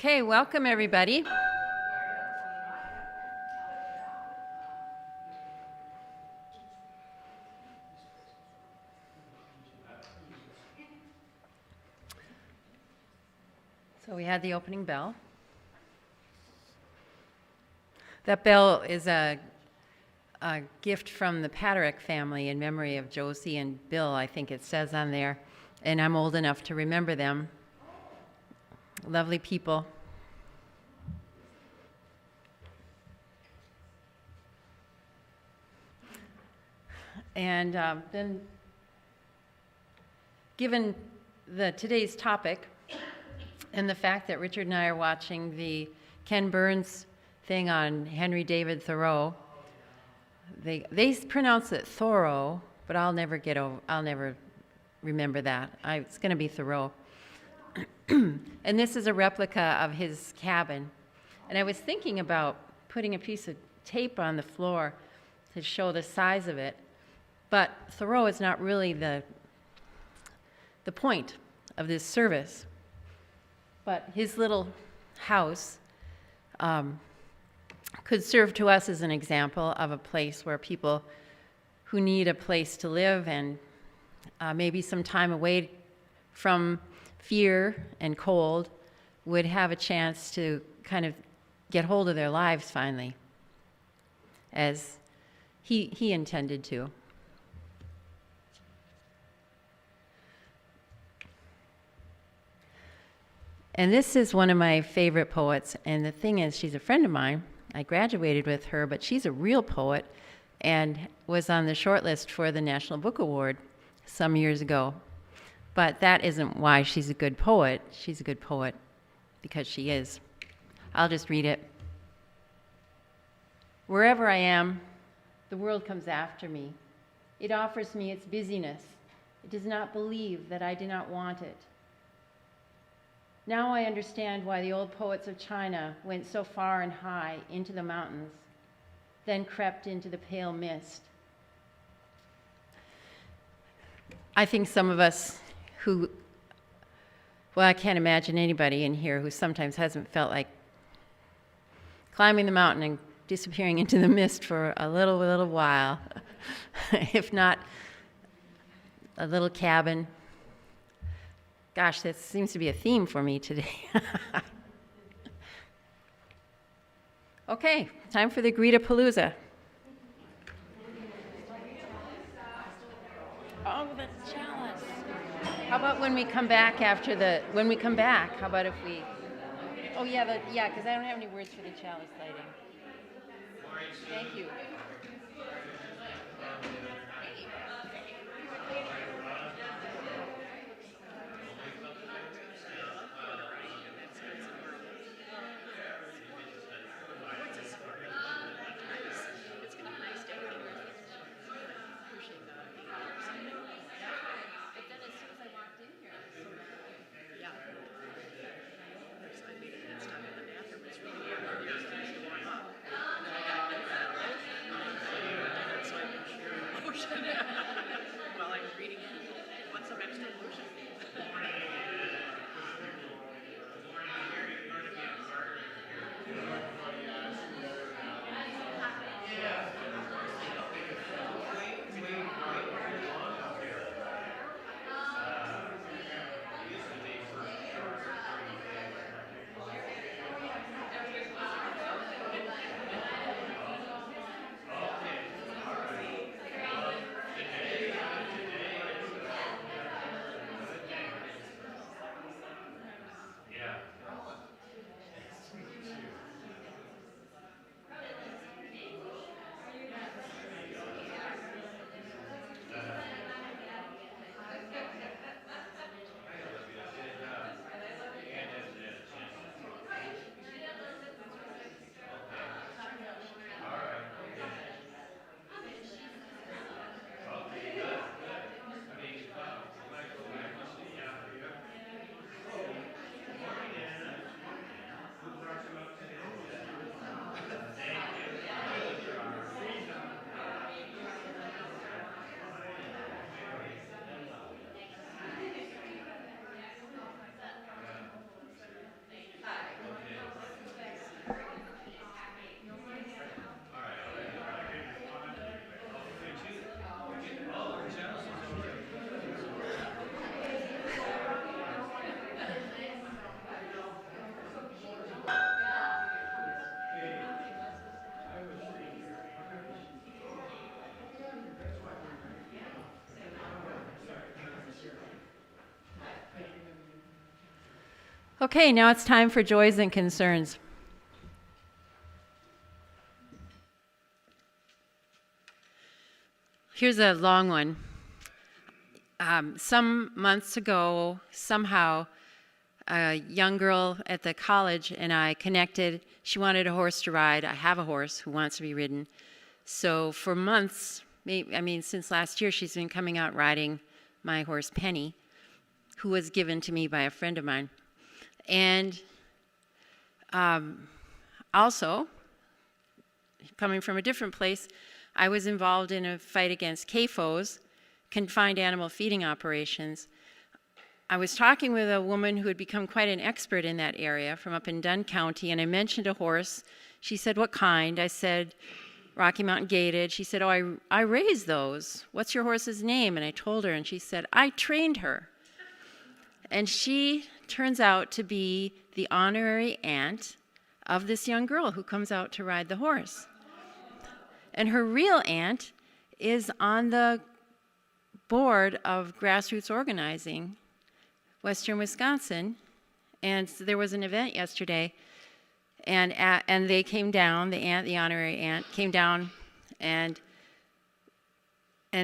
Okay, welcome everybody. So we had the opening bell. That bell is a gift from the Patrick family in memory of Josie and Bill, I think it says on there, and I'm old enough to remember them. Lovely people. And then, given today's topic and the fact that Richard and I are watching the Ken Burns thing on Henry David Thoreau, they pronounce it Thoreau, but I'll never remember that. It's going to be Thoreau. And this is a replica of his cabin. And I was thinking about putting a piece of tape on the floor to show the size of it. But Thoreau is not really the point of this service. But his little house could serve to us as an example of a place where people who need a place to live and maybe some time away from fear and cold would have a chance to kind of get hold of their lives finally, as he intended to. And this is one of my favorite poets, and the thing is, she's a friend of mine. I graduated with her, but she's a real poet and was on the short list for the National Book Award some years ago. But that isn't why she's a good poet. She's a good poet because she is. I'll just read it. Wherever I am, the world comes after me. It offers me its busyness. It does not believe that I do not want it. Now I understand why the old poets of China went so far and high into the mountains, then crept into the pale mist. I think some of us I can't imagine anybody in here who sometimes hasn't felt like climbing the mountain and disappearing into the mist for a little while, if not a little cabin. Gosh, that seems to be a theme for me today. Okay, time for the Greetapalooza. Oh, the chalice. How about when we come back how about if we, because I don't have any words for the chalice lighting. Thank you. Okay, now it's time for joys and concerns. Here's a long one. Some months ago, somehow, a young girl at the college and I connected. She wanted a horse to ride. I have a horse who wants to be ridden. So for months, since last year, she's been coming out riding my horse, Penny, who was given to me by a friend of mine. And also, coming from a different place, I was involved in a fight against CAFOs, confined animal feeding operations. I was talking with a woman who had become quite an expert in that area from up in Dunn County, and I mentioned a horse. She said, "What kind?" I said, "Rocky Mountain Gaited." She said, "Oh, I raised those. What's your horse's name?" And I told her, and she said, "I trained her." And she turns out to be the honorary aunt of this young girl who comes out to ride the horse. And her real aunt is on the board of grassroots organizing, Western Wisconsin, and so there was an event yesterday, and they came down. The honorary aunt, came down, and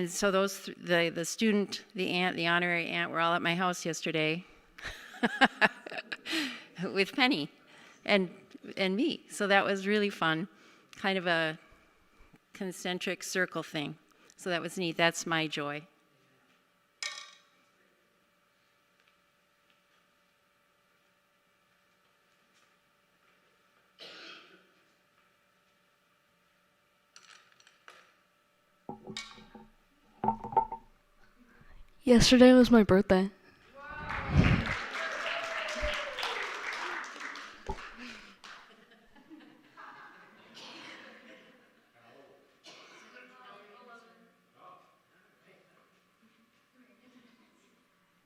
so the student, the aunt, the honorary aunt, were all at my house yesterday, with Penny, and me. So that was really fun, kind of a concentric circle thing. So that was neat. That's my joy. Yesterday was my birthday.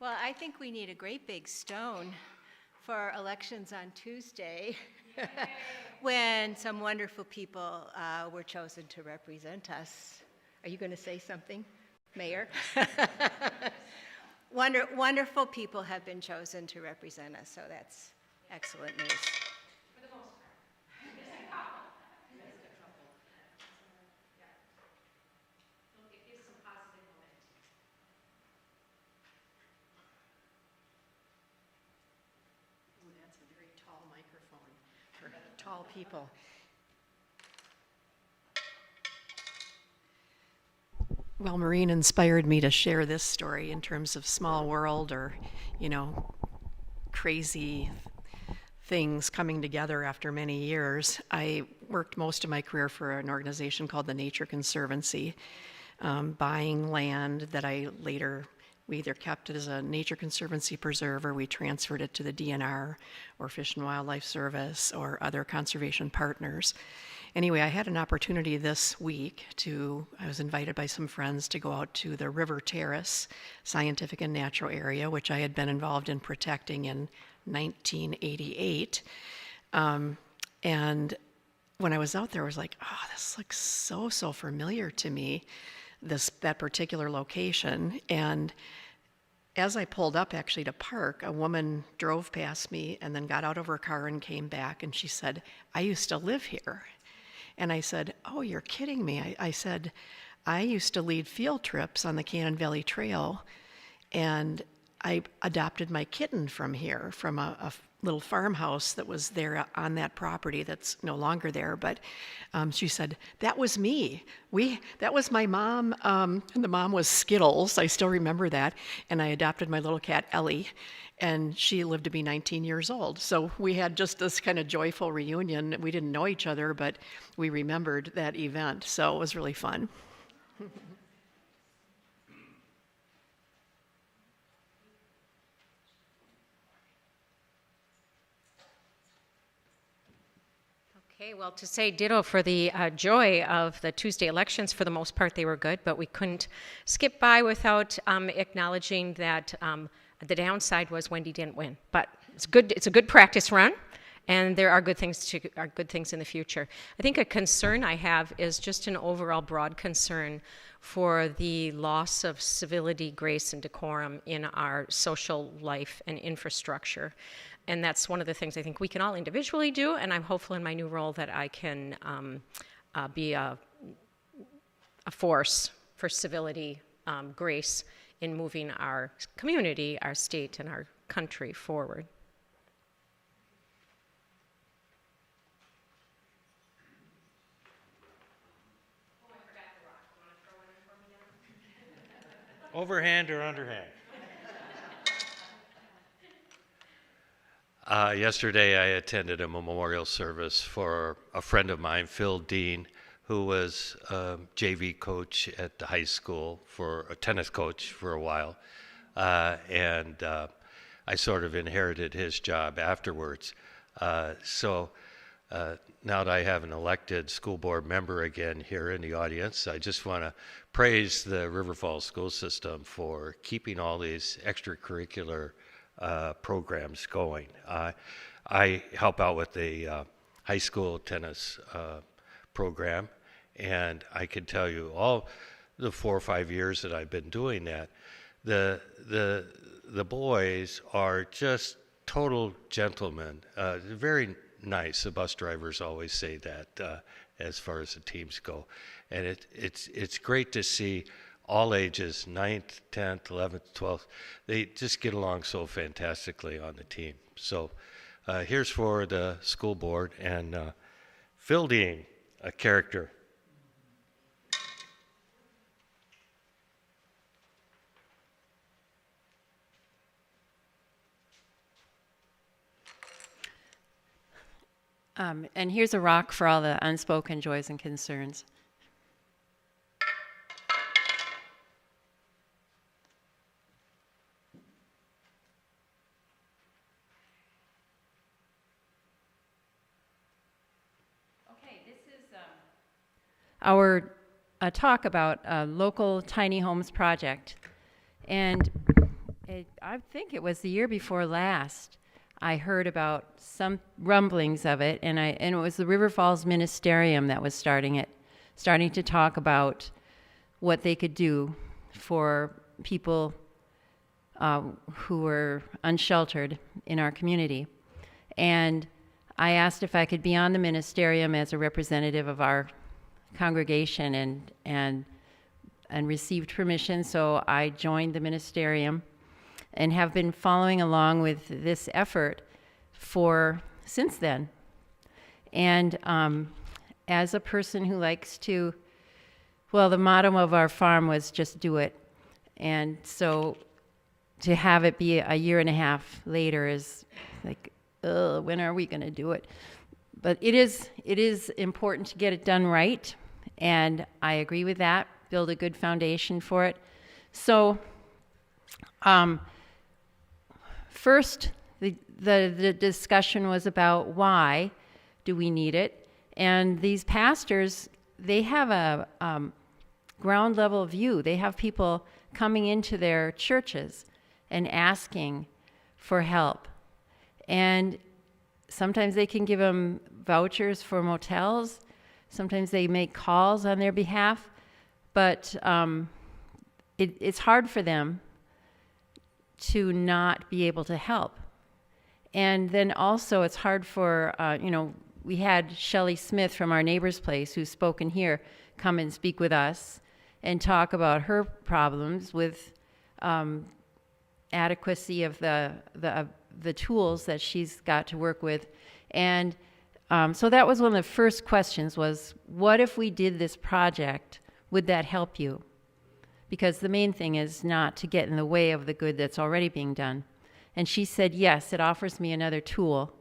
Well, I think we need a great big stone for elections on Tuesday when some wonderful people were chosen to represent us. Are you going to say something, Mayor? Wonderful people have been chosen to represent us, so that's excellent news. For the most part. There's a couple. There's a couple. Yeah. It gives some positive momentum. Ooh, that's a very tall microphone for tall people. Well, Maureen inspired me to share this story in terms of small world or, crazy things coming together after many years. I worked most of my career for an organization called the Nature Conservancy, buying land that we either kept it as a Nature Conservancy preserve or we transferred it to the DNR or Fish and Wildlife Service or other conservation partners. Anyway, I had an opportunity this week I was invited by some friends to go out to the River Terrace Scientific and Natural Area, which I had been involved in protecting in 1988. And when I was out there, I was like, oh, this looks so familiar to me, that particular location. And as I pulled up actually to park, a woman drove past me and then got out of her car and came back, and she said, "I used to live here." And I said, "Oh, you're kidding me." I said, "I used to lead field trips on the Cannon Valley Trail, and I adopted my kitten from here, from a little farmhouse that was there on that property that's no longer there." But she said, "That was me. That was my mom, and the mom was Skittles. I still remember that. And I adopted my little cat, Ellie, and she lived to be 19 years old." So we had just this kind of joyful reunion. We didn't know each other, but we remembered that event. So it was really fun. Okay, well, to say ditto for the joy of the Tuesday elections, for the most part they were good, but we couldn't skip by without acknowledging that the downside was Wendy didn't win. But it's good. It's a good practice run, and there are good things in the future. I think a concern I have is just an overall broad concern for the loss of civility, grace, and decorum in our social life and infrastructure. And that's one of the things I think we can all individually do, and I'm hopeful in my new role that I can be a force for civility, grace in moving our community, our state, and our country forward. Overhand or underhand? Yesterday I attended a memorial service for a friend of mine, Phil Dean, who was a JV coach at the high school, for a tennis coach for a while. And I sort of inherited his job afterwards. So now that I have an elected school board member again here in the audience, I just want to praise the River Falls school system for keeping all these extracurricular programs going. I help out with the high school tennis program, and I can tell you all the 4 or 5 years that I've been doing that, the boys are just total gentlemen, very nice. The bus drivers always say that as far as the teams go, and it's great to see all ages, 9th, 10th, 11th, 12th, they just get along so fantastically on the team. So here's for the school board and Phil Dean, a character. And here's a rock for all the unspoken joys and concerns. Okay, this is our talk about a local tiny homes project. And I think it was the year before last I heard about some rumblings of it, and it was the River Falls ministerium that was starting to talk about what they could do for people who were unsheltered in our community. And I asked if I could be on the ministerium as a representative of our congregation, and received permission, so I joined the ministerium and have been following along with this effort since then. And as a person who likes to, well, the motto of our farm was just do it. And so to have it be a year and a half later is like, when are we going to do it? But it is important to get it done right, and I agree with that. Build a good foundation for it. So first, the discussion was about why do we need it, and these pastors, they have a ground level view. They have people coming into their churches and asking for help, and sometimes they can give them vouchers for motels. Sometimes they make calls on their behalf, but it's hard for them to not be able to help. And then also it's hard for, we had Shelley Smith from Our Neighbor's Place, who's spoken here, come and speak with us and talk about her problems with adequacy of the tools that she's got to work with. And so that was one of the first questions was, what if we did this project? Would that help you? Because the main thing is not to get in the way of the good that's already being done. And she said, yes, it offers me another tool.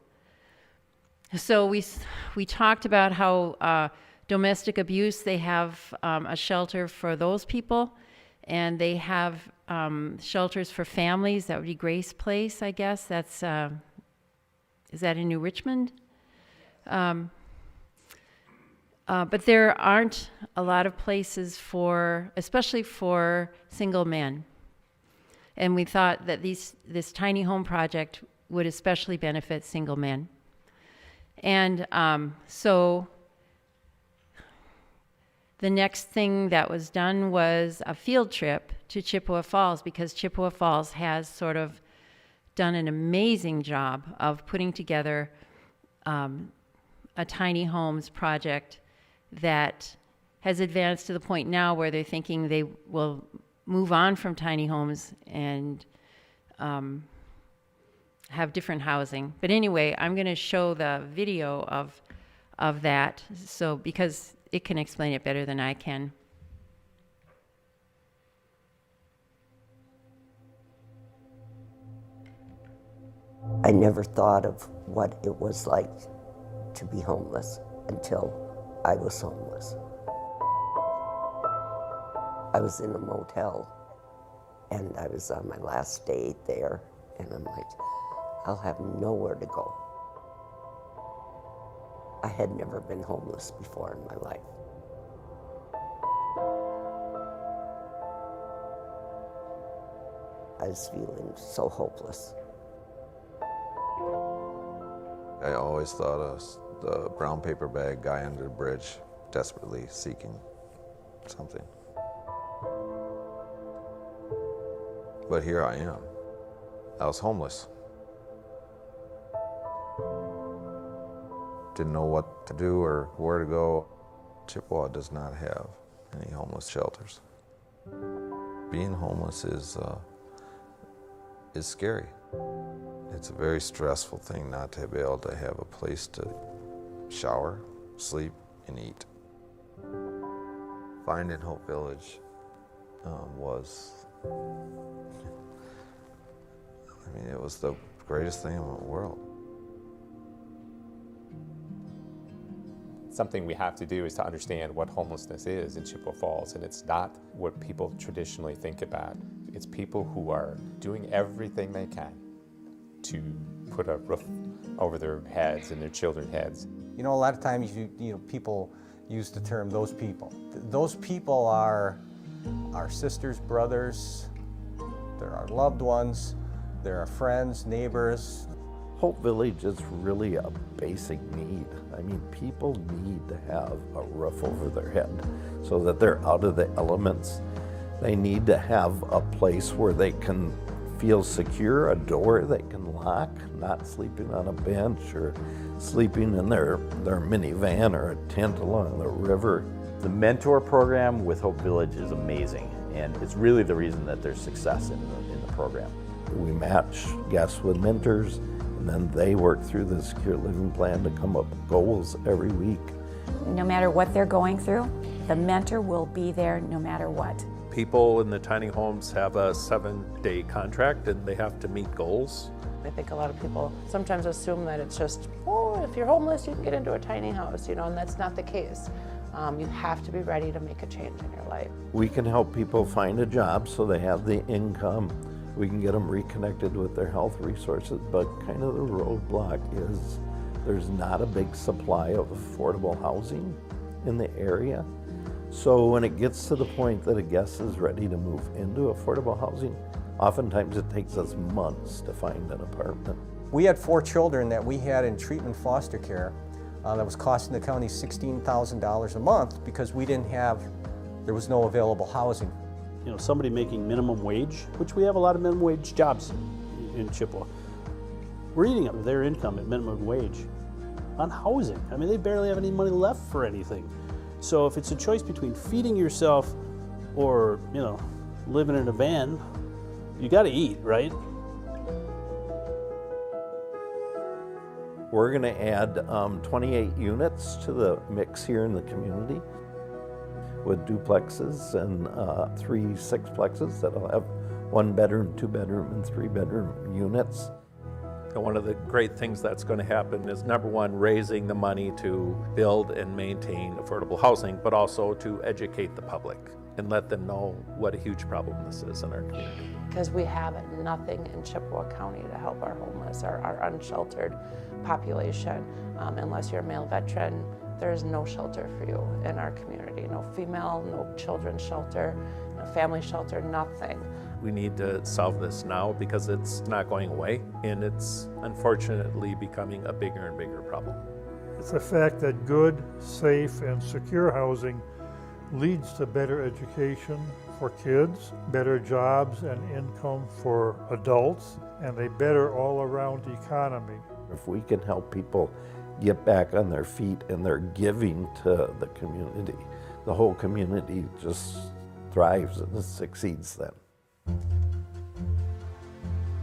So we talked about how domestic abuse, they have a shelter for those people, and they have shelters for families. That would be Grace Place, I guess. That's is that in New Richmond? But there aren't a lot of places especially for single men. And we thought that this tiny home project would especially benefit single men. And so the next thing that was done was a field trip to Chippewa Falls, because Chippewa Falls has sort of done an amazing job of putting together a tiny homes project that has advanced to the point now where they're thinking they will move on from tiny homes and have different housing. But anyway, I'm going to show the video of that, so because it can explain it better than I can. I never thought of what it was like to be homeless until I was homeless. I was in a motel, and I was on my last day there, and I'm like, I'll have nowhere to go. I had never been homeless before in my life. I was feeling so hopeless. I always thought of the brown paper bag guy under the bridge, desperately seeking something. But here I am. I was homeless. Didn't know what to do or where to go. Chippewa does not have any homeless shelters. Being homeless is scary. It's a very stressful thing not to be able to have a place to shower, sleep, and eat. Finding Hope Village was, it was the greatest thing in the world. Something we have to do is to understand what homelessness is in Chippewa Falls, and it's not what people traditionally think about. It's people who are doing everything they can to put a roof over their heads and their children's heads. You know, a lot of times people use the term "those people." Those people are our sisters, brothers, they're our loved ones, they're our friends, neighbors. Hope Village is really a basic need. People need to have a roof over their head so that they're out of the elements. They need to have a place where they can feel secure, a door they can lock, not sleeping on a bench or sleeping in their minivan or a tent along the river. The mentor program with Hope Village is amazing, and it's really the reason that there's success in the program. We match guests with mentors, and then they work through the secure living plan to come up with goals every week. No matter what they're going through, the mentor will be there no matter what. People in the tiny homes have a 7-day contract and they have to meet goals. I think a lot of people sometimes assume that it's just, oh, if you're homeless, you can get into a tiny house, and that's not the case. You have to be ready to make a change in your life. We can help people find a job so they have the income. We can get them reconnected with their health resources, but kind of the roadblock is there's not a big supply of affordable housing in the area. So when it gets to the point that a guest is ready to move into affordable housing, oftentimes it takes us months to find an apartment. We had 4 children that we had in treatment foster care that was costing the county $16,000 a month because there was no available housing. Somebody making minimum wage, which we have a lot of minimum wage jobs in Chippewa. We're eating up their income at minimum wage on housing. They barely have any money left for anything. So if it's a choice between feeding yourself or, living in a van, you got to eat, right? We're going to add 28 units to the mix here in the community with duplexes and 3 sixplexes that'll have 1-bedroom, 2-bedroom, and 3-bedroom units. And one of the great things that's going to happen is, number one, raising the money to build and maintain affordable housing, but also to educate the public and let them know what a huge problem this is in our community. Because we have nothing in Chippewa County to help our homeless, our unsheltered population. Unless you're a male veteran, there is no shelter for you in our community. No female, no children's shelter, no family shelter, nothing. We need to solve this now because it's not going away, and it's unfortunately becoming a bigger and bigger problem. It's the fact that good, safe, and secure housing leads to better education for kids, better jobs and income for adults, and a better all-around economy. If we can help people get back on their feet and they're giving to the community, the whole community just thrives and succeeds then.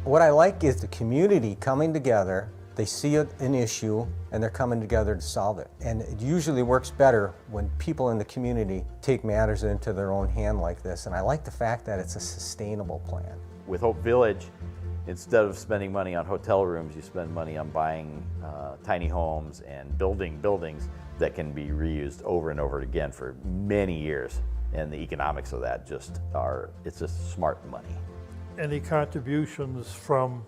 What I like is the community coming together. They see an issue and they're coming together to solve it. And it usually works better when people in the community take matters into their own hand like this. And I like the fact that it's a sustainable plan. With Hope Village, instead of spending money on hotel rooms, you spend money on buying tiny homes and building buildings that can be reused over and over again for many years. And the economics of that it's just smart money. Any contributions from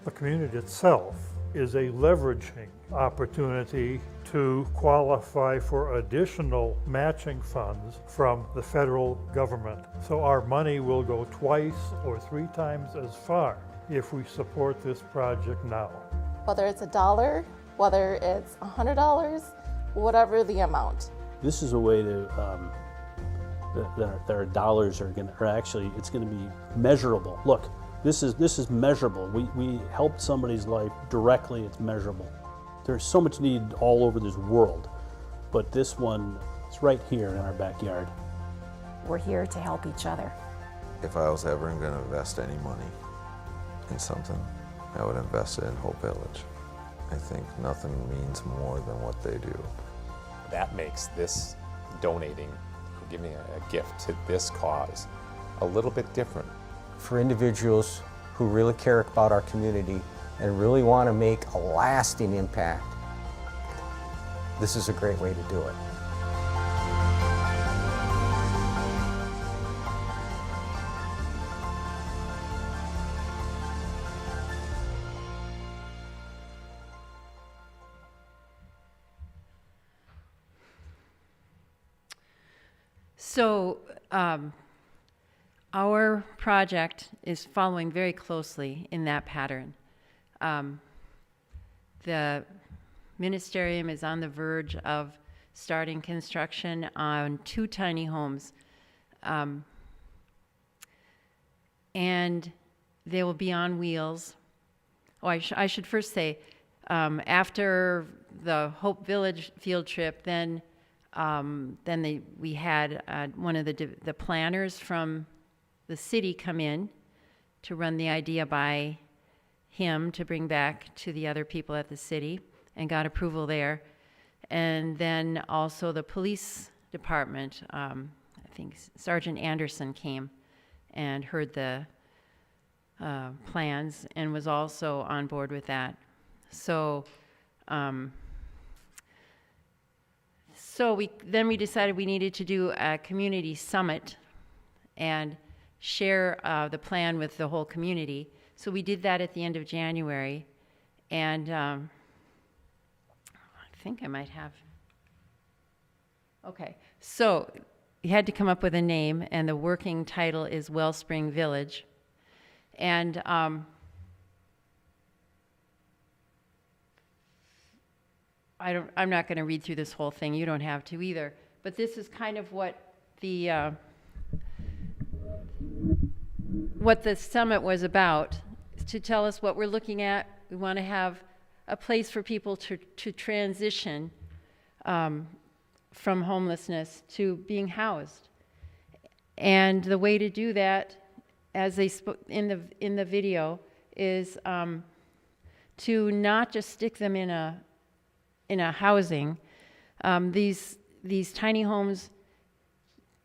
the community itself is a leveraging opportunity to qualify for additional matching funds from the federal government. So our money will go twice or 3 times as far if we support this project now. Whether it's $1, whether it's $100, whatever the amount. This is a way to that our dollars are actually it's going to be measurable. Look, this is measurable. We helped somebody's life directly. It's measurable. There's so much need all over this world, but this one is right here in our backyard. We're here to help each other. If I was ever going to invest any money in something, I would invest it in Hope Village. I think nothing means more than what they do. That makes this donating, giving a gift to this cause a little bit different. For individuals who really care about our community and really want to make a lasting impact, this is a great way to do it. So our project is following very closely in that pattern. The ministerium is on the verge of starting construction on 2 tiny homes. And they will be on wheels. Oh, I should first say, after the Hope Village field trip, then we had one of the planners from the city come in to run the idea by him to bring back to the other people at the city, and got approval there. And then also the police department, I think Sergeant Anderson came and heard the plans and was also on board with that. So we decided we needed to do a community summit and share the plan with the whole community. So we did that at the end of January, and I think I might have. Okay, so we had to come up with a name, and the working title is Wellspring Village. And I'm not going to read through this whole thing. You don't have to either. But this is kind of what the summit was about, to tell us what we're looking at. We want to have a place for people to transition from homelessness to being housed. And the way to do that, as they spoke in the video, is to not just stick them in a housing. These tiny homes,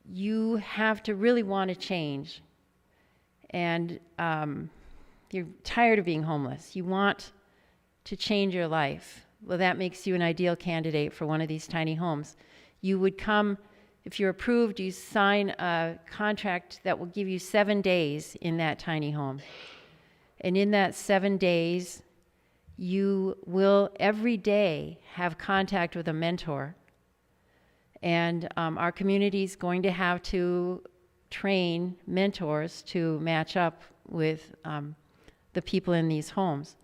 you have to really want to change. And you're tired of being homeless. You want to change your life. Well, that makes you an ideal candidate for one of these tiny homes. You would come, if you're approved, you sign a contract that will give you 7 days in that tiny home. And in that 7 days, you will every day have contact with a mentor. And our community is going to have to train mentors to match up with the people in these homes.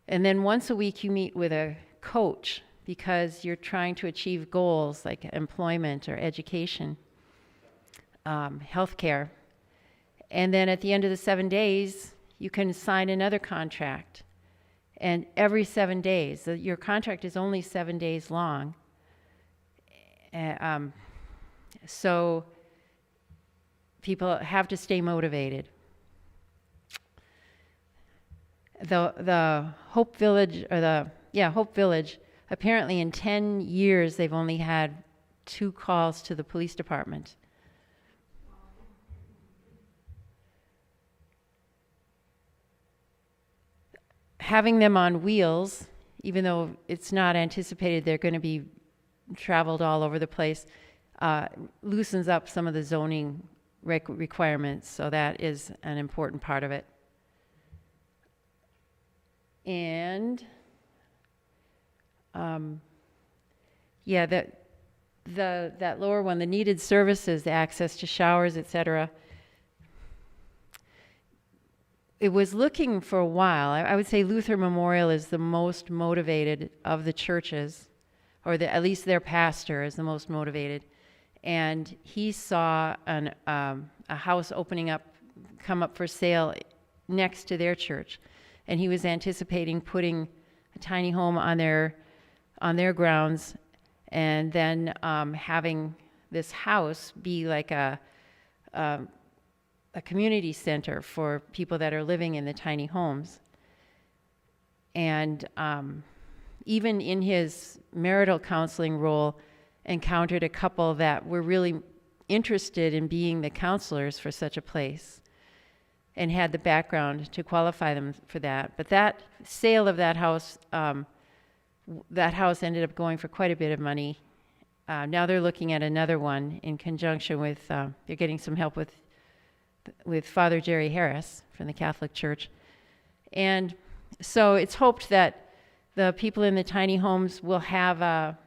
And then once a week you meet with a coach because you're trying to achieve goals like employment or education, healthcare. And then at the end of the 7 days, you can sign another contract. And every 7 days, your contract is only 7 days long. So people have to stay motivated. The Hope Village, Hope Village, apparently in 10 years they've only had 2 calls to the police department. Having them on wheels, even though it's not anticipated they're going to be traveled all over the place, loosens up some of the zoning requirements, so that is an important part of it. And that lower one, the needed services, the access to showers, etc. It was looking for a while. I would say Luther Memorial is the most motivated of the churches, or at least their pastor is the most motivated. And he saw a house come up for sale next to their church. And he was anticipating putting a tiny home on their grounds, and then having this house be like a community center for people that are living in the tiny homes. And even in his marital counseling role, encountered a couple that were really interested in being the counselors for such a place and had the background to qualify them for that. But that sale of that house ended up going for quite a bit of money. Now they're looking at another one in conjunction with, they're getting some help with Father Jerry Harris from the Catholic Church. And so it's hoped that the people in the tiny homes will have a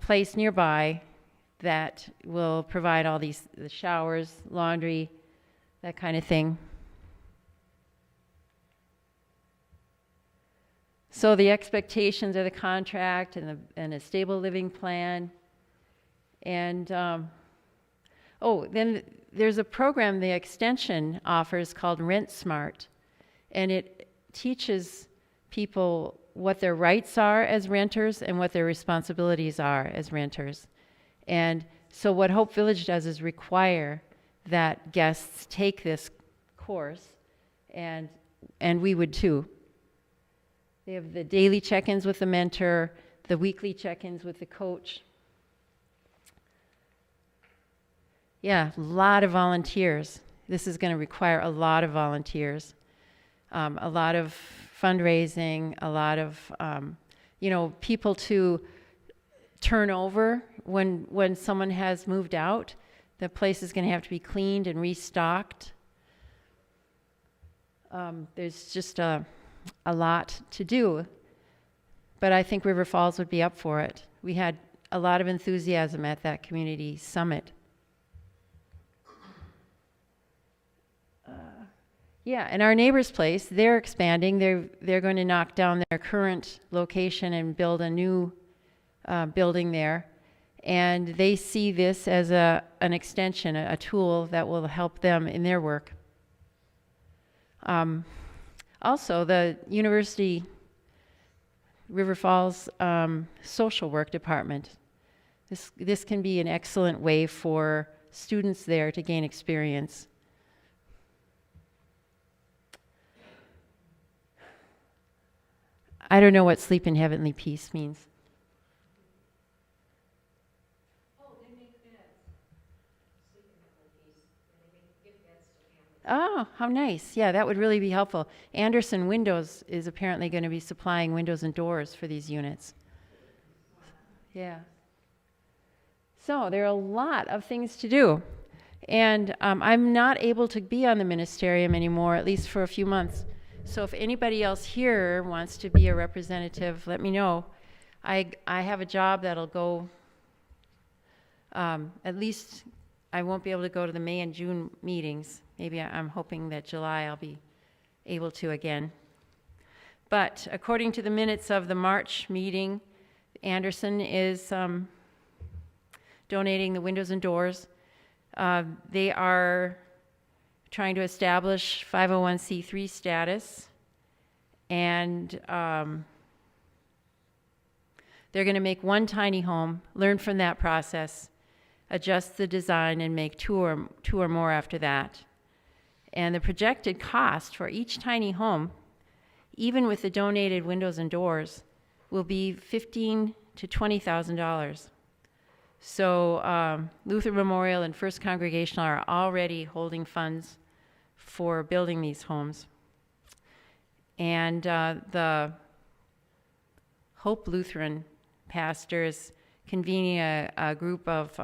place nearby that will provide all the showers, laundry, that kind of thing. So the expectations are the contract and a stable living plan. And then there's a program the extension offers called Rent Smart, and it teaches people what their rights are as renters and what their responsibilities are as renters. And so what Hope Village does is require that guests take this course, and we would too. They have the daily check-ins with the mentor, the weekly check-ins with the coach. Yeah, a lot of volunteers. This is going to require a lot of volunteers, a lot of fundraising, a lot of, people to turn over when someone has moved out. The place is going to have to be cleaned and restocked. There's just a lot to do, but I think River Falls would be up for it. We had a lot of enthusiasm at that community summit. And our neighbor's place, they're expanding. They're going to knock down their current location and build a new building there. And they see this as an extension, a tool that will help them in their work. Also, the University River Falls social work department. This can be an excellent way for students there to gain experience. I don't know what sleep in heavenly peace means. Oh, how nice. Yeah, that would really be helpful. Anderson Windows is apparently going to be supplying windows and doors for these units. Yeah. So there are a lot of things to do. And I'm not able to be on the ministerium anymore, at least for a few months. So if anybody else here wants to be a representative, let me know. I have a job that'll go, at least I won't be able to go to the May and June meetings. Maybe I'm hoping that July I'll be able to again. But according to the minutes of the March meeting, Anderson is donating the windows and doors. They are trying to establish 501c3 status, and they're going to make one tiny home, learn from that process, adjust the design, and make two or more after that. And the projected cost for each tiny home, even with the donated windows and doors, will be $15,000 to $20,000. So Lutheran Memorial and First Congregational are already holding funds for building these homes. And the Hope Lutheran pastor is convening a group of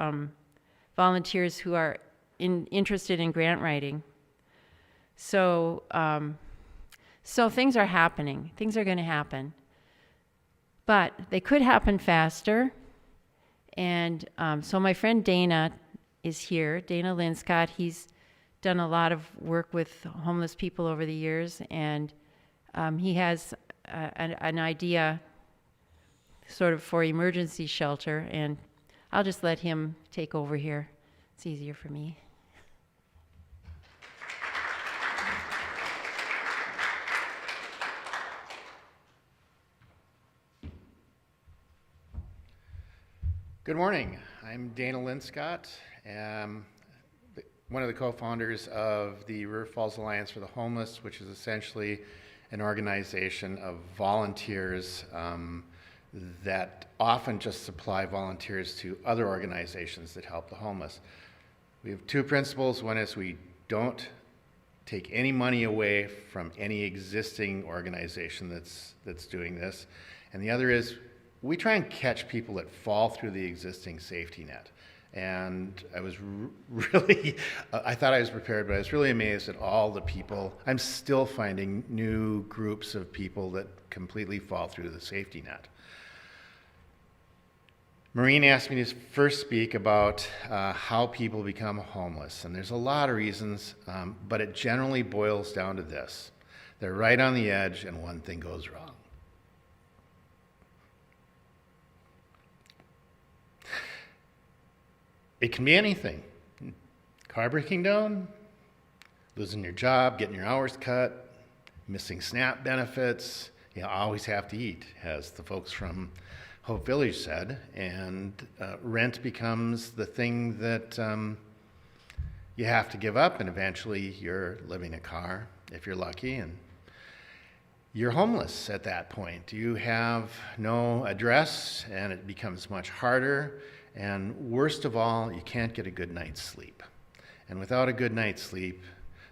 volunteers who are interested in grant writing. So, so things are happening. Things are going to happen. But they could happen faster. And so my friend Dana is here, Dana Linscott. He's done a lot of work with homeless people over the years, and he has an idea sort of for emergency shelter, and I'll just let him take over here. It's easier for me. Good morning. I'm Dana Linscott. I'm one of the co-founders of the River Falls Alliance for the Homeless, which is essentially an organization of volunteers that often just supply volunteers to other organizations that help the homeless. We have two principles. One is we don't take any money away from any existing organization that's doing this. And the other is we try and catch people that fall through the existing safety net. And I was really, I thought I was prepared, but I was really amazed at all the people. I'm still finding new groups of people that completely fall through the safety net. Maureen asked me to first speak about how people become homeless. And there's a lot of reasons, but it generally boils down to this. They're right on the edge and one thing goes wrong. It can be anything. Car breaking down, losing your job, getting your hours cut, missing SNAP benefits. You always have to eat, as the folks from Hope Village said, and rent becomes the thing that you have to give up, and eventually you're living in a car, if you're lucky, and you're homeless at that point. You have no address, and it becomes much harder. And worst of all, you can't get a good night's sleep. And without a good night's sleep,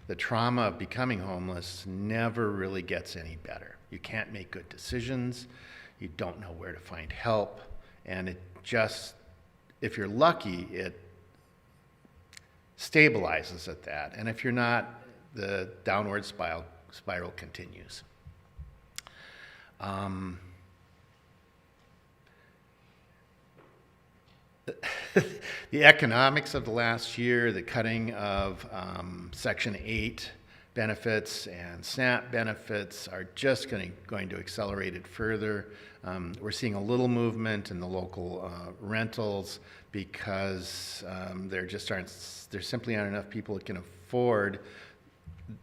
the trauma of becoming homeless never really gets any better. You can't make good decisions. You don't know where to find help. And it just, if you're lucky, it stabilizes at that. And if you're not, the downward spiral continues. The economics of the last year, the cutting of Section 8 benefits and SNAP benefits are just going to accelerate it further. We're seeing a little movement in the local rentals because there simply aren't enough people that can afford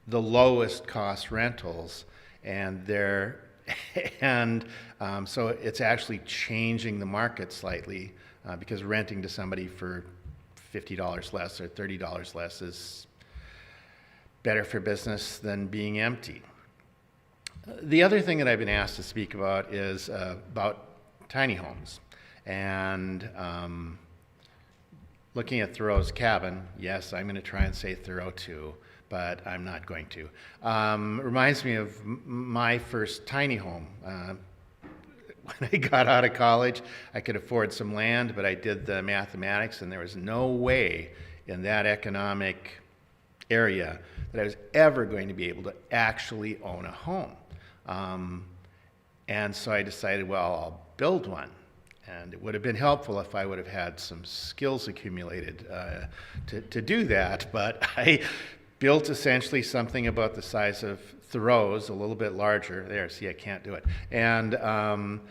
the lowest cost rentals, and so it's actually changing the market slightly. Because renting to somebody for $50 less or $30 less is better for business than being empty. The other thing that I've been asked to speak about is about tiny homes. And looking at Thoreau's cabin, yes, I'm going to try and say Thoreau too, but I'm not going to. Reminds me of my first tiny home. When I got out of college, I could afford some land, but I did the mathematics, and there was no way in that economic area that I was ever going to be able to actually own a home. And so I decided, well, I'll build one. And it would have been helpful if I would have had some skills accumulated to do that, but I built essentially something about the size of Thoreau's, a little bit larger. There, see, I can't do it. And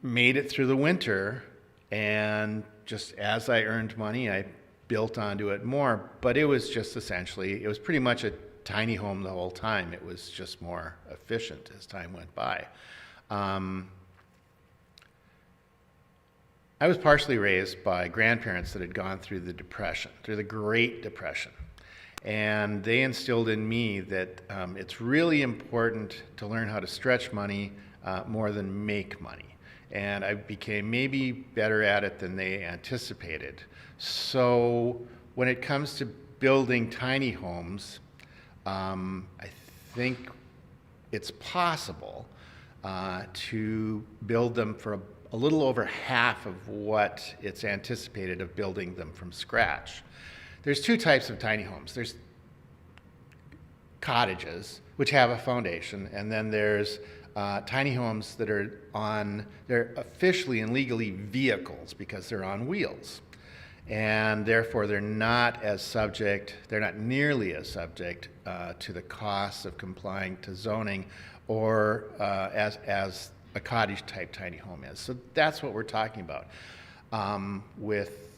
made it through the winter, and just as I earned money, I built onto it more. But it was just essentially, it was pretty much a tiny home the whole time. It was just more efficient as time went by. I was partially raised by grandparents that had gone through the Depression, through the Great Depression. And they instilled in me that it's really important to learn how to stretch money more than make money. And I became maybe better at it than they anticipated. So when it comes to building tiny homes, I think it's possible to build them for a little over half of what it's anticipated of building them from scratch. There's two types of tiny homes. There's cottages, which have a foundation, and then there's tiny homes that are they're officially and legally vehicles because they're on wheels. And therefore they're not nearly as subject to the costs of complying to zoning or as a cottage type tiny home is. So that's what we're talking about with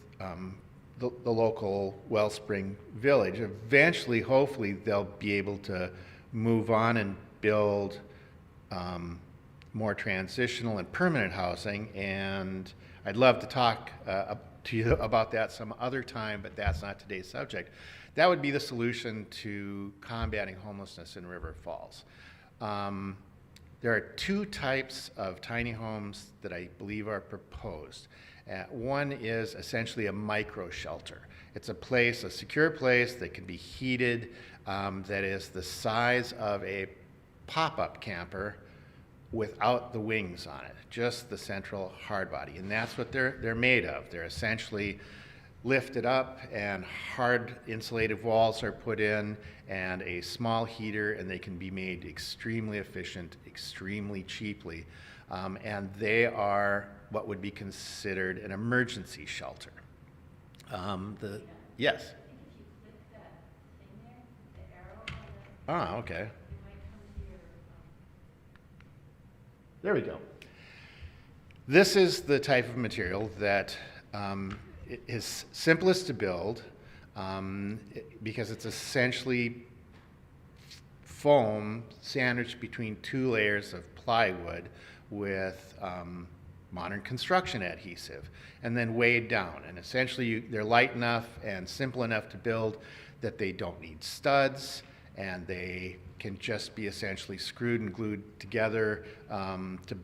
the local Wellspring Village. Eventually, hopefully, they'll be able to move on and build more transitional and permanent housing, and I'd love to talk to you about that some other time, but that's not today's subject. That would be the solution to combating homelessness in River Falls. There are two types of tiny homes that I believe are proposed. One is essentially a micro shelter. It's a secure place that can be heated, that is the size of a pop-up camper without the wings on it, just the central hard body. And that's what they're made of. They're essentially lifted up and hard insulated walls are put in and a small heater, and they can be made extremely efficient, extremely cheaply. And they are what would be considered an emergency shelter. Yes? Ah, okay. There we go. This is the type of material that is simplest to build because it's essentially foam sandwiched between two layers of plywood with modern construction adhesive and then weighed down. And essentially they're light enough and simple enough to build that they don't need studs, and they can just be essentially screwed and glued together to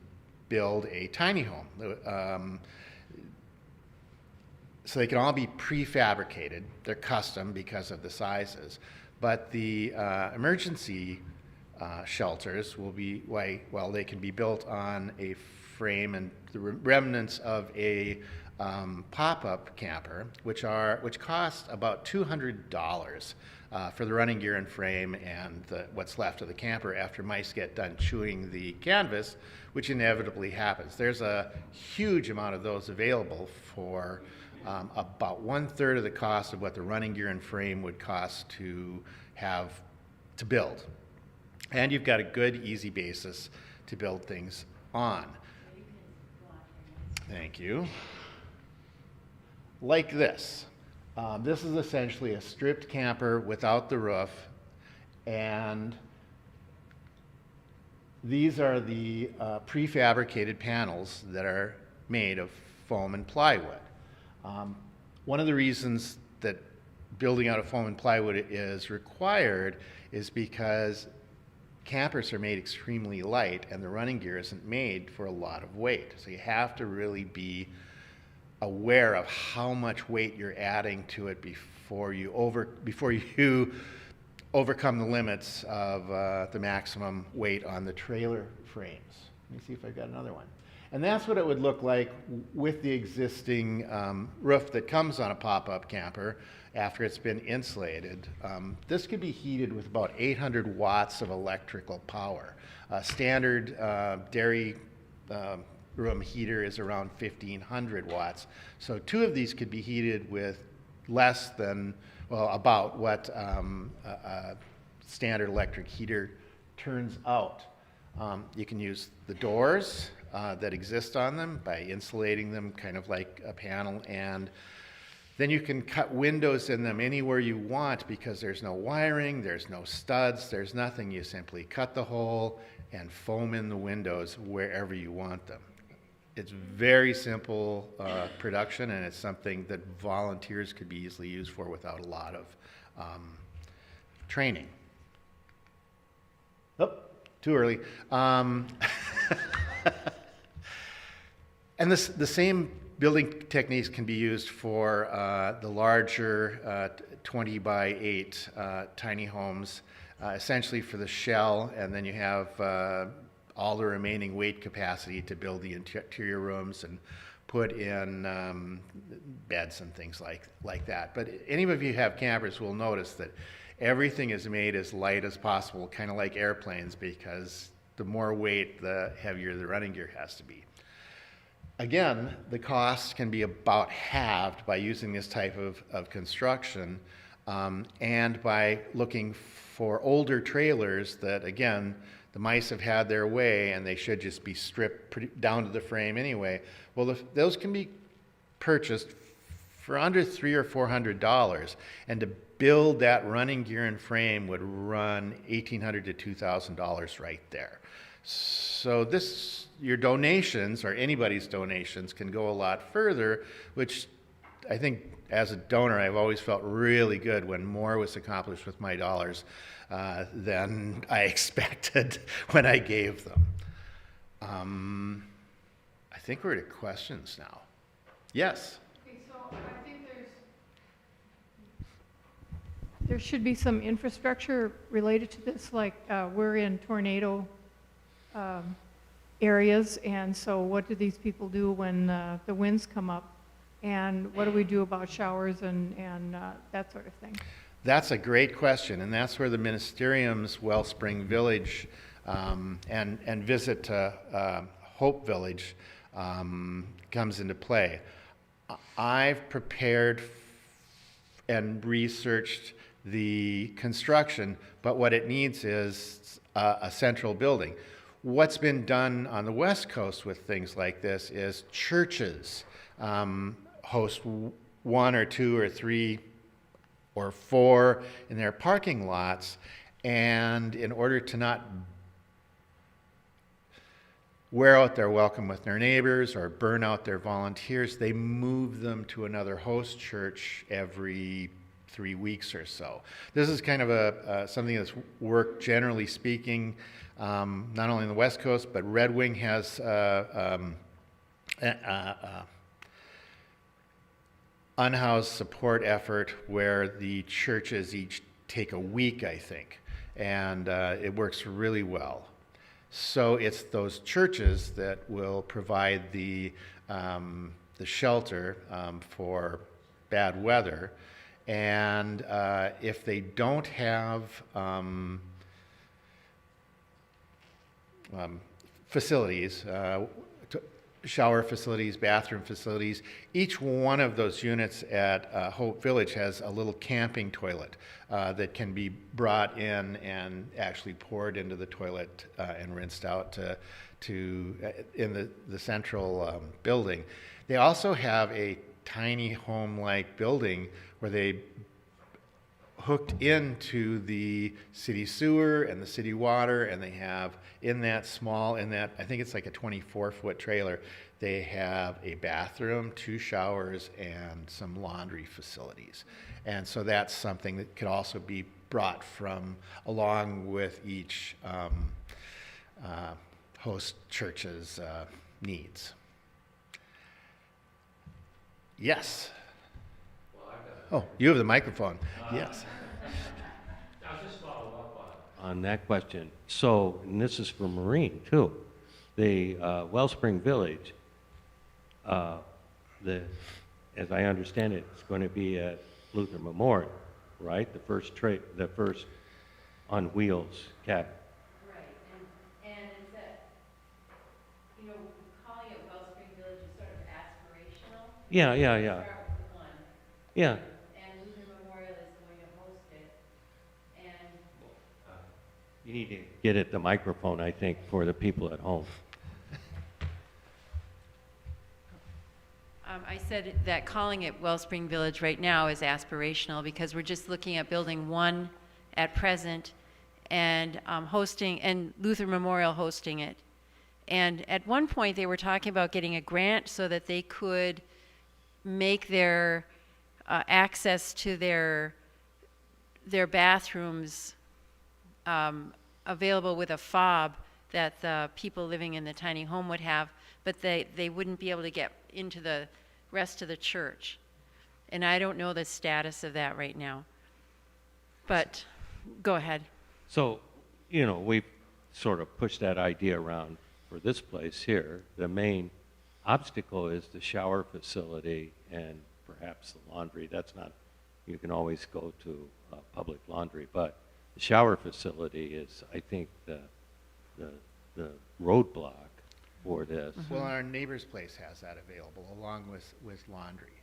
build a tiny home. So they can all be prefabricated. They're custom because of the sizes. But the emergency shelters will be, they can be built on a frame and the remnants of a pop-up camper, which cost about $200 for the running gear and frame and what's left of the camper after mice get done chewing the canvas, which inevitably happens. There's a huge amount of those available for about 1/3 of the cost of what the running gear and frame would cost to build. And you've got a good, easy basis to build things on. Thank you. Like this. This is essentially a stripped camper without the roof, and these are the prefabricated panels that are made of foam and plywood. One of the reasons that building out of foam and plywood is required is because campers are made extremely light and the running gear isn't made for a lot of weight. So you have to really be aware of how much weight you're adding to it before you overcome the limits of the maximum weight on the trailer frames. Let me see if I've got another one. And that's what it would look like with the existing roof that comes on a pop-up camper after it's been insulated. This could be heated with about 800 watts of electrical power. Standard dairy room heater is around 1,500 watts. So two of these could be heated with less than well, about what a standard electric heater turns out. You can use the doors that exist on them by insulating them kind of like a panel, and then you can cut windows in them anywhere you want because there's no wiring, there's no studs, there's nothing. You simply cut the hole and foam in the windows wherever you want them. It's very simple production, and it's something that volunteers could be easily used for without a lot of training. Oh, too early. And the same building techniques can be used for the larger 20 by 8 tiny homes, essentially for the shell, and then you have all the remaining weight capacity to build the interior rooms and put in beds and things like that. But any of you who have campers will notice that everything is made as light as possible, kind of like airplanes, because the more weight, the heavier the running gear has to be. Again, the cost can be about halved by using this type of construction, and by looking for older trailers that, again, the mice have had their way and they should just be stripped down to the frame anyway. Well, those can be purchased for under $300 or $400, and to build that running gear and frame would run $1,800 to $2,000 right there. So your donations, or anybody's donations, can go a lot further, which I think as a donor I've always felt really good when more was accomplished with my dollars than I expected when I gave them. I think we're to questions now. Yes? Okay, so I think there should be some infrastructure related to this, like we're in tornado areas, and so what do these people do when the winds come up? And what do we do about showers and that sort of thing? That's a great question, and that's where the ministerium's Wellspring Village and visit to Hope Village comes into play. I've prepared and researched the construction, but what it needs is a central building. What's been done on the West Coast with things like this is churches host 1 or 2 or 3 or 4 in their parking lots, and in order to not wear out their welcome with their neighbors or burn out their volunteers, they move them to another host church every 3 weeks or so. This is kind of something that's worked, generally speaking, not only on the West Coast, but Red Wing has unhoused support effort where the churches each take a week, I think, and it works really well. So it's those churches that will provide the shelter for bad weather, and if they don't have facilities, shower facilities, bathroom facilities, each one of those units at Hope Village has a little camping toilet that can be brought in and actually poured into the toilet and rinsed out in the central building. They also have a tiny home-like building where they hooked into the city sewer and the city water, and they have in that I think it's like a 24-foot trailer, they have a bathroom, 2 showers, and some laundry facilities. And so that's something that could also be brought from along with each host church's needs. Yes? Oh, you have the microphone. Yes. I'll just follow up on that question. So, and this is for Maureen too. The Wellspring Village, as I understand it, it's going to be at Luther Memorial, right? The first on wheels cabin. Right, and is that, calling it Wellspring Village is sort of aspirational? Yeah. Start with the one. Yeah. And Luther Memorial is the You need to get at the microphone, I think, for the people at home. I said that calling it Wellspring Village right now is aspirational because we're just looking at building one at present and hosting, and Luther Memorial hosting it. And at one point they were talking about getting a grant so that they could make their access to their bathrooms available with a fob that the people living in the tiny home would have, but they wouldn't be able to get into the rest of the church. And I don't know the status of that right now. But go ahead. So, you know, we've sort of pushed that idea around for this place here. The main obstacle is the shower facility and perhaps the laundry. That's not, you can always go to public laundry, but the shower facility is, I think, the roadblock for this. Well, our neighbor's place has that available along with laundry.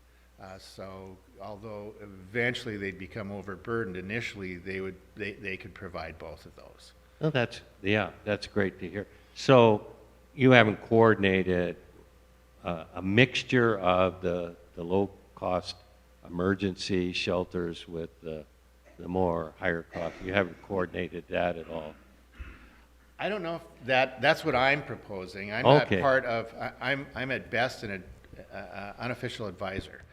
So although eventually they'd become overburdened, initially they could provide both of those. Oh, that's great to hear. So you haven't coordinated a mixture of the low-cost emergency shelters with the more higher cost. You haven't coordinated that at all. I don't know if that's what I'm proposing. I'm not part of. I'm at best an unofficial advisor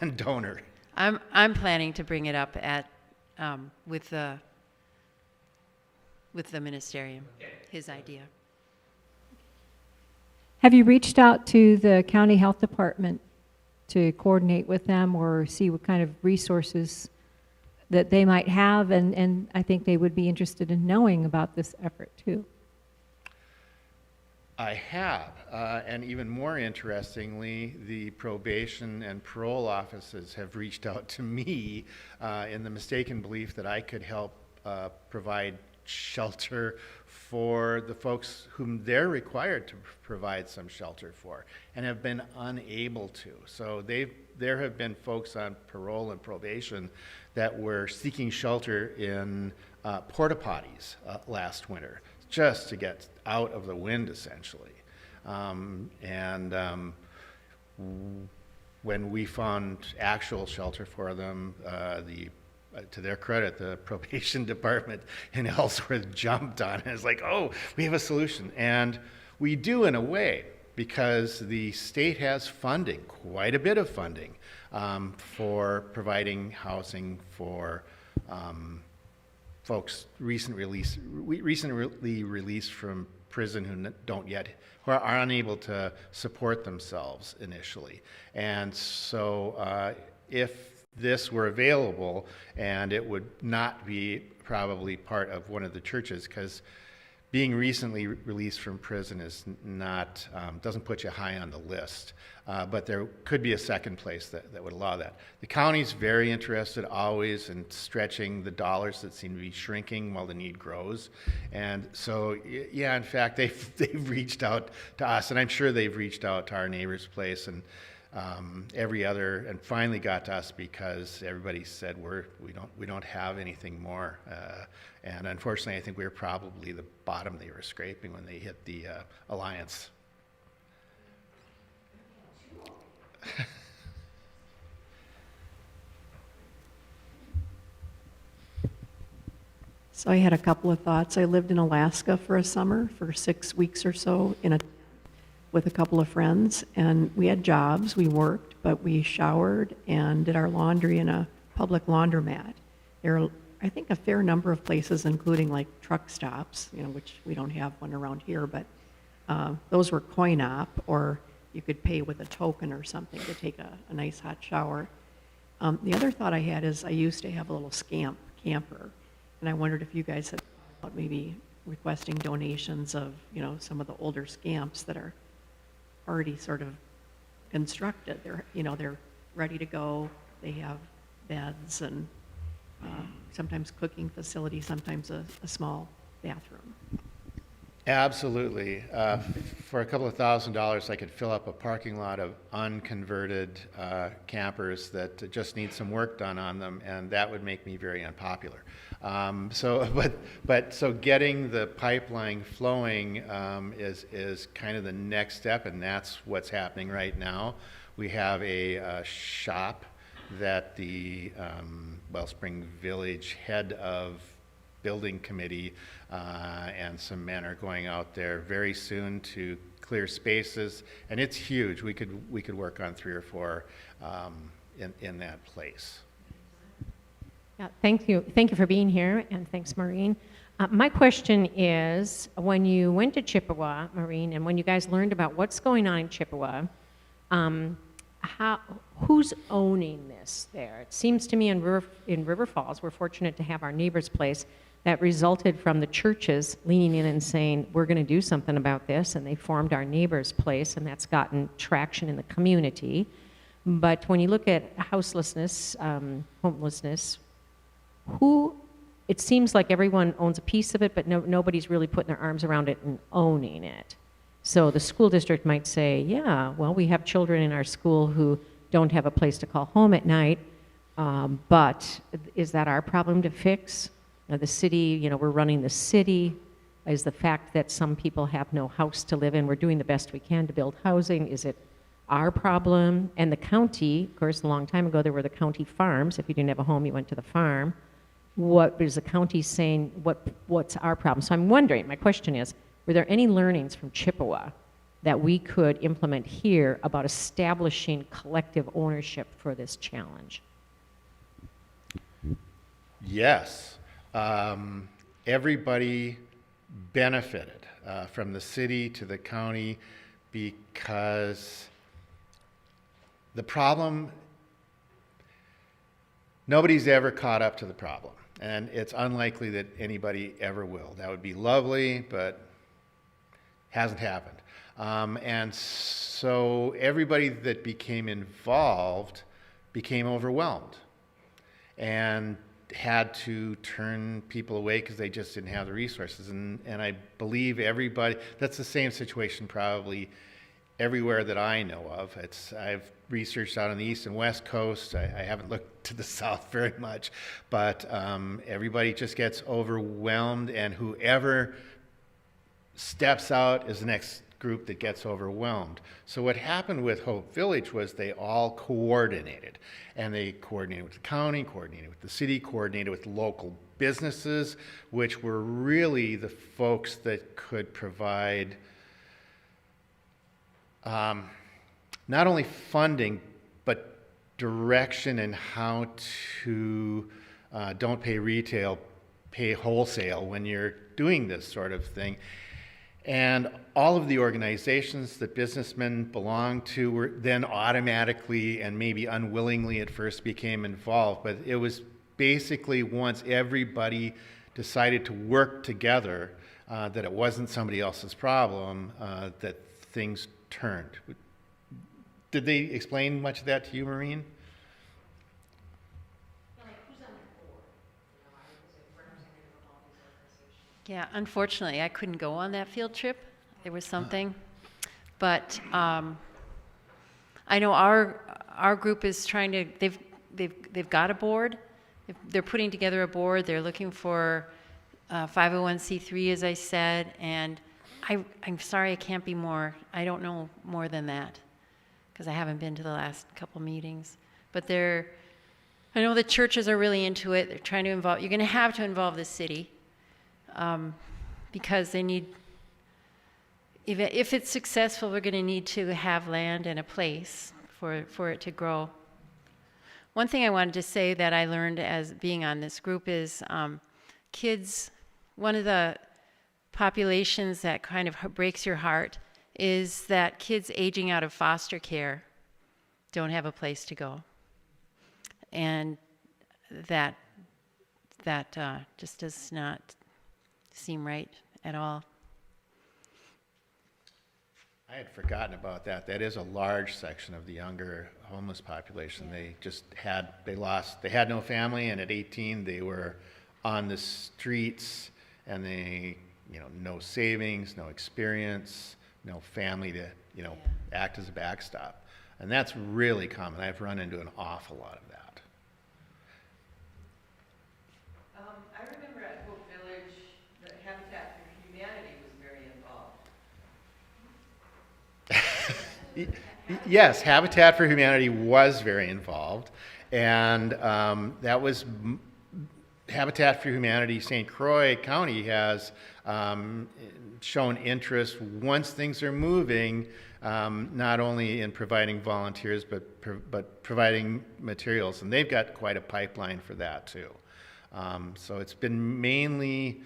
and donor. I'm planning to bring it up at with the ministerium, his idea. Have you reached out to the county health department to coordinate with them or see what kind of resources that they might have? And I think they would be interested in knowing about this effort too. I have, and even more interestingly, the probation and parole offices have reached out to me in the mistaken belief that I could help provide shelter for the folks whom they're required to provide some shelter for, and have been unable to. So there have been folks on parole and probation that were seeking shelter in porta potties last winter, just to get out of the wind, essentially. When we found actual shelter for them, to their credit, the probation department in Ellsworth jumped on it. It's like, oh, we have a solution. And we do in a way, because the state has funding, quite a bit of funding, for providing housing for folks recently released from prison who are unable to support themselves initially. And so if this were available, and it would not be probably part of one of the churches, because being recently released from prison is not, doesn't put you high on the list, but there could be a second place that would allow that. The county's very interested always in stretching the dollars that seem to be shrinking while the need grows. And so, yeah, in fact, they've reached out to us, and I'm sure they've reached out to our neighbor's place and every other, and finally got to us because everybody said we don't have anything more. And unfortunately, I think we were probably the bottom they were scraping when they hit the alliance. So I had a couple of thoughts. I lived in Alaska for a summer, for 6 weeks or so, with a couple of friends, and we had jobs, we worked, but we showered and did our laundry in a public laundromat. There are, I think, a fair number of places, including like truck stops, which we don't have one around here, but those were coin-op, or you could pay with a token or something to take a nice hot shower. The other thought I had is I used to have a little camper, and I wondered if you guys had thought about maybe requesting donations of, some of the older scamps that are already sort of constructed. They're ready to go. They have beds and sometimes cooking facilities, sometimes a small bathroom. Absolutely. For a couple of $1,000s, I could fill up a parking lot of unconverted campers that just need some work done on them, and that would make me very unpopular. So getting the pipeline flowing is kind of the next step, and that's what's happening right now. We have a shop that the Wellspring Village head of building committee and some men are going out there very soon to clear spaces, and it's huge. We could work on 3 or 4 in that place. Yeah, thank you for being here, and thanks, Maureen. My question is, when you went to Chippewa, Maureen, and when you guys learned about what's going on in Chippewa, who's owning this there? It seems to me in River Falls, we're fortunate to have our neighbor's place that resulted from the churches leaning in and saying, we're going to do something about this, and they formed our neighbor's place, and that's gotten traction in the community. But when you look at houselessness, homelessness, it seems like everyone owns a piece of it, but nobody's really putting their arms around it and owning it. So the school district might say, yeah, well, we have children in our school who don't have a place to call home at night, but is that our problem to fix? The city, we're running the city. Is the fact that some people have no house to live in, we're doing the best we can to build housing, is it our problem? And the county, of course, a long time ago, there were the county farms. If you didn't have a home, you went to the farm. What is the county saying, what's our problem? So I'm wondering, my question is, were there any learnings from Chippewa that we could implement here about establishing collective ownership for this challenge? Yes. Everybody benefited from the city to the county because the problem, nobody's ever caught up to the problem, and it's unlikely that anybody ever will. That would be lovely, but hasn't happened. And so everybody that became involved became overwhelmed and had to turn people away because they just didn't have the resources. And I believe everybody, that's the same situation probably everywhere that I know of. I've researched out on the East and West Coast. I haven't looked to the South very much, but everybody just gets overwhelmed, and whoever steps out is the next group that gets overwhelmed. So what happened with Hope Village was they all coordinated, and they coordinated with the county, coordinated with the city, coordinated with local businesses, which were really the folks that could provide not only funding, but direction in how to don't pay retail, pay wholesale when you're doing this sort of thing. And all of the organizations that businessmen belonged to were then automatically and maybe unwillingly at first became involved. But it was basically once everybody decided to work together, that it wasn't somebody else's problem, that things turned. Did they explain much of that to you, Maureen? Yeah, unfortunately, I couldn't go on that field trip. There was something, but I know our group is trying to. They've got a board. They're putting together a board. They're looking for 501c3, as I said, and I'm sorry I can't be more. I don't know more than that because I haven't been to the last couple meetings. But I know the churches are really into it. They're trying to involve. You're going to have to involve the city. Because they need, if it's successful, we're going to need to have land and a place for it to grow. One thing I wanted to say that I learned as being on this group is kids, one of the populations that kind of breaks your heart is that kids aging out of foster care don't have a place to go. And that just does not seem right at all. I had forgotten about that. That is a large section of the younger homeless population. Yeah. They had no family, and at 18 they were on the streets, and they no savings, no experience, no family to, act as a backstop. And that's really common. I've run into an awful lot of that. I remember at Hope Village, the Habitat for Humanity was very involved. Yes, Habitat for Humanity was very involved. And that was Habitat for Humanity. St. Croix County has shown interest once things are moving, not only in providing volunteers, but providing materials. And they've got quite a pipeline for that too. So it's been mainly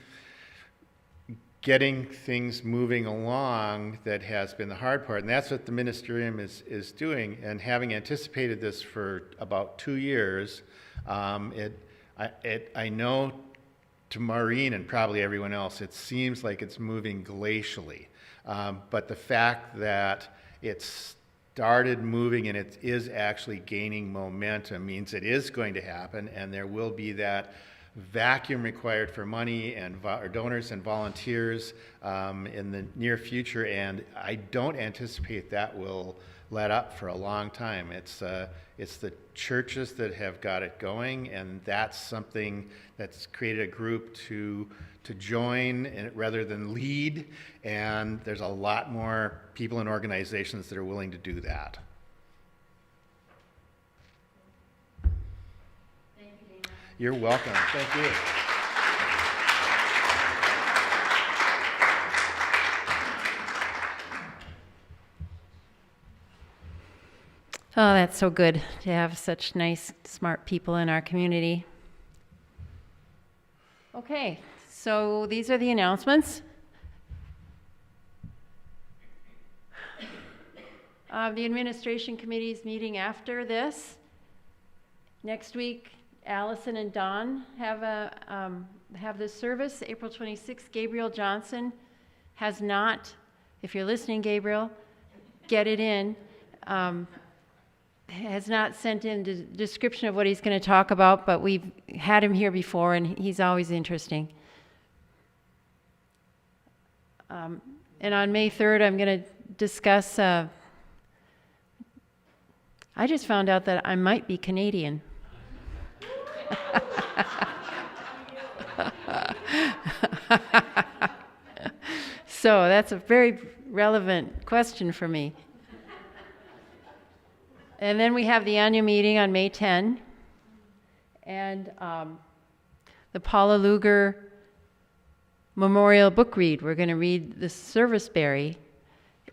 getting things moving along that has been the hard part. And that's what the ministerium is doing. And having anticipated this for about 2 years, I know to Maureen and probably everyone else, it seems like it's moving glacially. But the fact that it's started moving and it is actually gaining momentum means it is going to happen, and there will be that vacuum required for money and donors and volunteers in the near future, and I don't anticipate that will let up for a long time. It's the churches that have got it going, and that's something that's created a group to join rather than lead, and there's a lot more people and organizations that are willing to do that. Thank you, Dana. You're welcome. Thank you. Oh, that's so good to have such nice, smart people in our community. Okay, so these are the announcements. The administration committee is meeting after this. Next week, Allison and Don have this service, April 26th. Gabriel Johnson has not, if you're listening, Gabriel, get it in. Has not sent in the description of what he's going to talk about, but we've had him here before, and he's always interesting. And on May 3rd, I'm going to discuss, I just found out that I might be Canadian. So that's a very relevant question for me. And then we have the annual meeting on May 10, and the Paula Luger Memorial Book Read. We're going to read The Serviceberry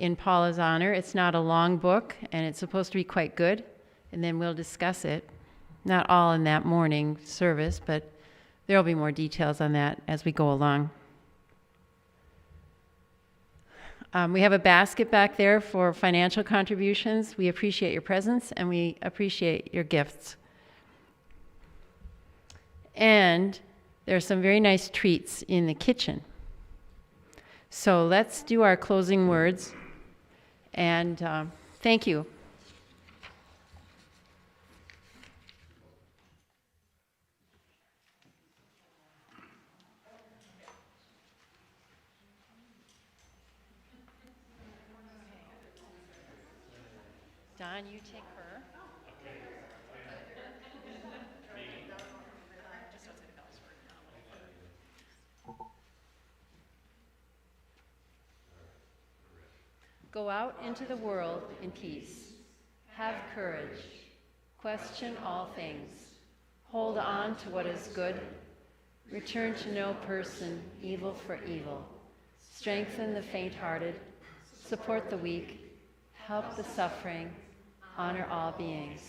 in Paula's honor. It's not a long book, and it's supposed to be quite good, and then we'll discuss it. Not all in that morning service, but there will be more details on that as we go along. We have a basket back there for financial contributions. We appreciate your presence, and we appreciate your gifts. And there are some very nice treats in the kitchen. So let's do our closing words. And thank you. Don, you take her. Go out into the world in peace. Have courage. Question all things. Hold on to what is good. Return to no person evil for evil. Strengthen the faint-hearted. Support the weak. Help the suffering. Honor all beings.